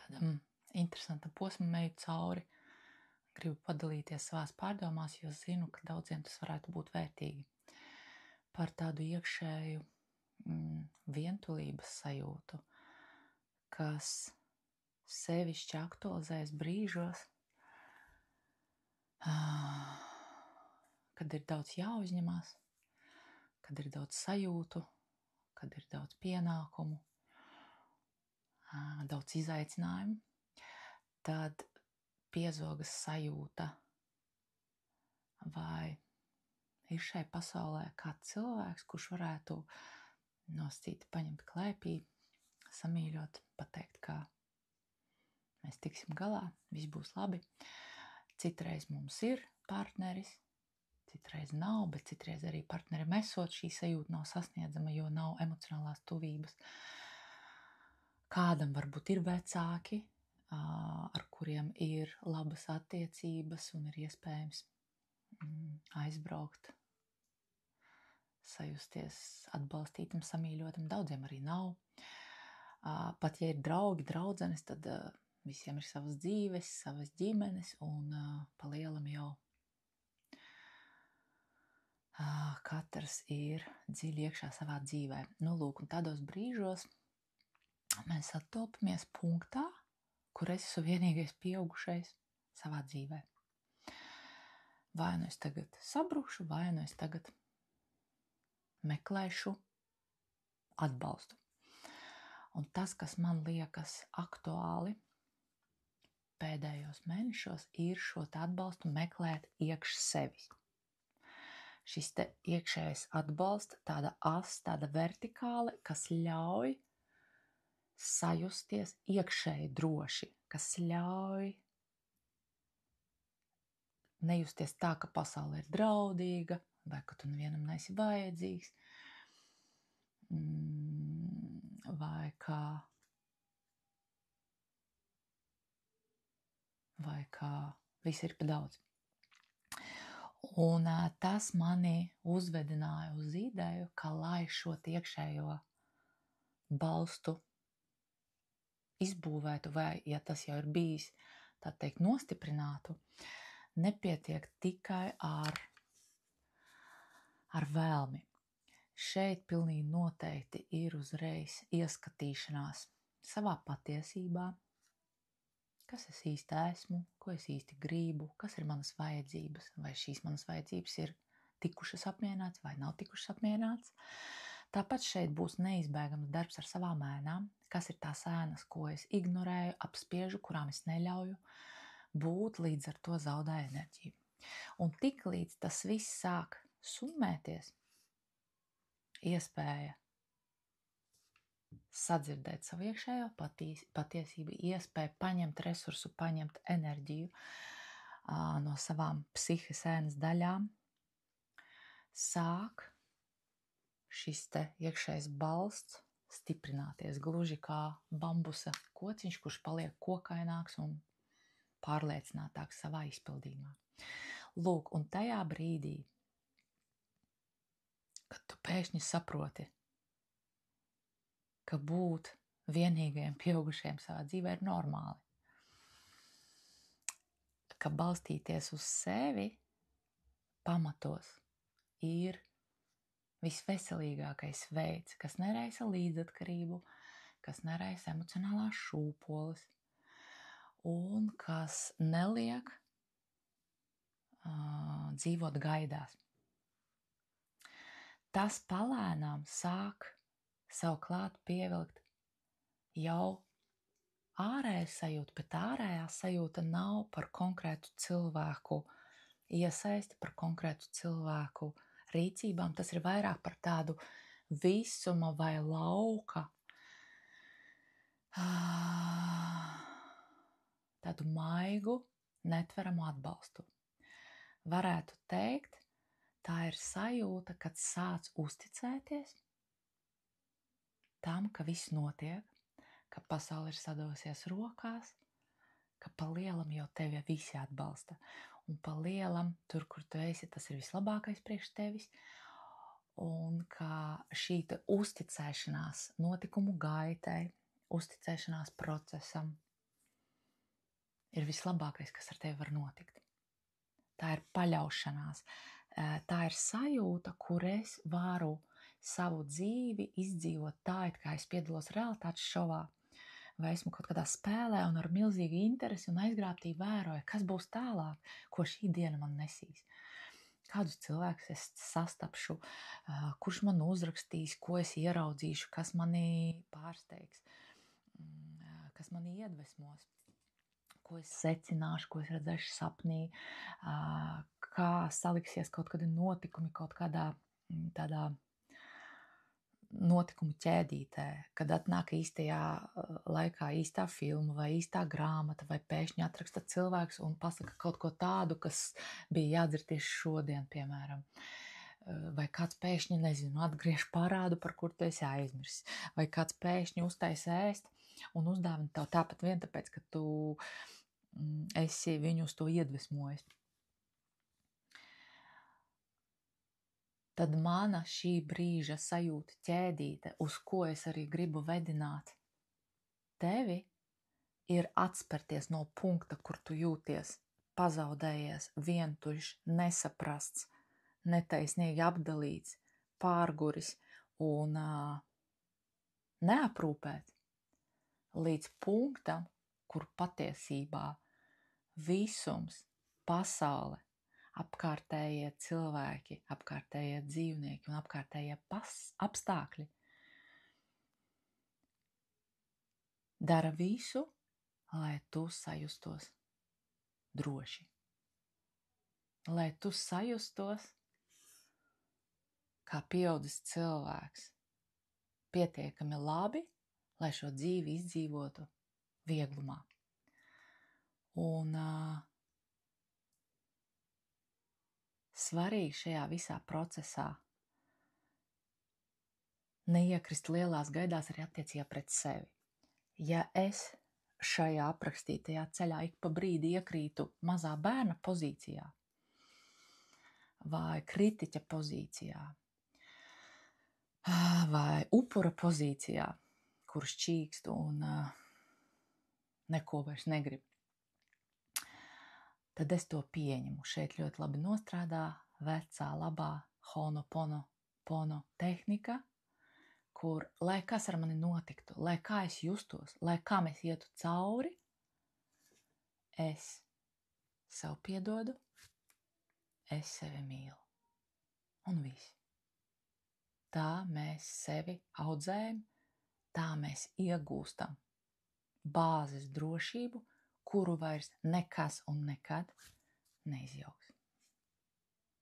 tādam interesantam posmam eju cauri. Gribu padalīties savās pārdomās, jo zinu, ka daudziem tas varētu būt vērtīgi. Par tādu iekšēju vientulības sajūtu, kas sevišķi aktualizējas brīžos, kad ir daudz jāuzņemās, kad ir daudz sajūtu, kad ir daudz pienākumu, daudz izaicinājumu, tad piezogas sajūta, vai ir šai pasaulē kāds cilvēks, kurš varētu noscīt, paņemt klēpī, samīļot, pateikt, ka mēs tiksim galā, viss būs labi. Citreiz mums ir partneris, citreiz nav, bet citreiz arī partnerim esot šī sajūta nav sasniedzama, jo nav emocionālās tuvības. Kādam varbūt ir vecāki, ar kuriem ir labas attiecības un ir iespējams aizbraukt, sajusties atbalstītam, samīļotam. Daudziem arī nav. Pat ja ir draugi, draudzenes, tad visiem ir savas dzīves, savas ģimenes un pa lielam jau katrs ir dziļi iekšā savā dzīvē. Nu, lūk, un tādos brīžos mēs attopamies punktā, kur es esmu vienīgais pieaugušais savā dzīvē. Vai nu es tagad sabrukšu, vai nu es tagad meklēšu atbalstu. Un tas, kas man liekas aktuāli pēdējos mēnešos, ir šo atbalstu meklēt iekš sevis. Šis te iekšējais atbalsts, tāda as, tāda vertikāla, kas ļauj sajusties iekšēji droši, kas ļauj nejusties tā, ka pasaule ir draudīga, vai ka tu nevienam neesi vajadzīgs, vai ka viss ir pa daudz. Un tas mani uzvedināja uz ideju, ka lai šo iekšējo balstu izbūvētu, vai, ja tas jau ir bijis, tā teikt, nostiprinātu, nepietiek tikai ar vēlmi. Šeit pilnīgi noteikti ir uzreiz ieskatīšanās savā patiesībā, kas es īsti esmu, ko es īsti gribu, kas ir manas vajadzības, vai šīs manas vajadzības ir tikušas apmierināts vai nav tikušas apmierināts. Tāpat šeit būs neizbēgams darbs ar savām ēnām, kas ir tās ēnas, ko es ignorēju, apspiežu, kurām es neļauju būt, līdz ar to zaudēju enerģiju. Un tik līdz tas viss sāk summēties, iespēja sadzirdēt savu iekšējo patiesību, iespēja paņemt resursu, paņemt enerģiju no savām psihes ēnas daļām, sāk šis te iekšējais balsts stiprināties, gluži kā bambusa kociņš, kurš paliek kokaināks un pārliecinātāks savā izpildījumā. Lūk, un tajā brīdī, kad tu pēkšņi saproti, ka būt vienīgajiem pieaugušajiem savā dzīvē ir normāli, ka balstīties uz sevi pamatos ir visveselīgākais veids, kas neraisa līdzatkarību, kas neraisa emocionālās šūpoles un kas neliek dzīvot gaidās. Tas palēnām sāk savu klāt pievilkt jau ārēju sajūtu, bet ārējā sajūta nav par konkrētu cilvēku iesaisti, par konkrētu cilvēku rīcībām. Tas ir vairāk par tādu visuma vai lauka, tādu maigu, netveramu atbalstu. Varētu teikt, tā ir sajūta, kad sāc uzticēties tam, ka viss notiek, ka pasaule ir sadosies rokās, ka pa lielam jau tevi visi atbalsta. Un pa lielam, tur, kur tu esi, tas ir vislabākais priekš tevis. Un ka šī uzticēšanās notikumu gaitai, uzticēšanās procesam, ir vislabākais, kas ar tevi var notikt. Tā ir paļaušanās. Tā ir sajūta, kur es varu savu dzīvi izdzīvot tā, it kā es piedalos realitātes šovā, vai esmu kaut kādā spēlē un ar milzīgu interesi un aizgrābtību vēroju, kas būs tālāk, ko šī diena man nesīs. Kādus cilvēkus es sastapšu, kurš man uzrakstīs, ko es ieraudzīšu, kas mani pārsteigs, kas mani iedvesmos, ko es secināšu, ko es redzēšu sapnī, kā saliksies kaut kādi notikumi kaut kādā tādā notikumu ķēdītē, kad atnāk īstajā laikā īstā filma vai īstā grāmata, vai pēkšņi atraksta cilvēks un pasaka kaut ko tādu, kas bija jādzird tieši šodien, piemēram. Vai kāds pēkšņi, nezinu, atgriež parādu, par kur tu esi aizmirsis, vai kāds pēkšņi uztaisa ēst un uzdāvina tev tāpat vien, tāpēc, ka tu esi viņu uz to iedvesmojis. Tad mana šī brīža sajūta ķēdīte, uz ko es arī gribu vedināt tevi, ir atspērties no punkta, kur tu jūties pazaudējies, vientuļš, nesaprasts, netaisnīgi apdalīts, pārguris un neaprūpēt, līdz punktam, kur patiesībā visums, pasaule, apkārtējie cilvēki, apkārtējie dzīvnieki un apkārtējie apstākļi dara visu, lai tu sajustos droši. Lai tu sajustos kā pieaudzis cilvēks, pietiekami labi, lai šo dzīvi izdzīvotu vieglumā. Un svarīgi šajā visā procesā neiekrist lielās gaidās arī attiecībā pret sevi. Ja es šajā aprakstītajā ceļā ik pa brīdi iekrītu mazā bērna pozīcijā vai kritiķa pozīcijā vai upura pozīcijā, kurš čīkst un neko vairs negrib, tad es to pieņemu. Šeit ļoti labi nostrādā vecā, labā Ho'oponopono tehnika, kur, lai kas ar mani notiktu, lai kā es justos, lai kā mēs ietu cauri, es sev piedodu, es sevi mīlu. Un viss. Tā mēs sevi audzējam, tā mēs iegūstam bāzes drošību, kuru vairs nekas un nekad neizjauks.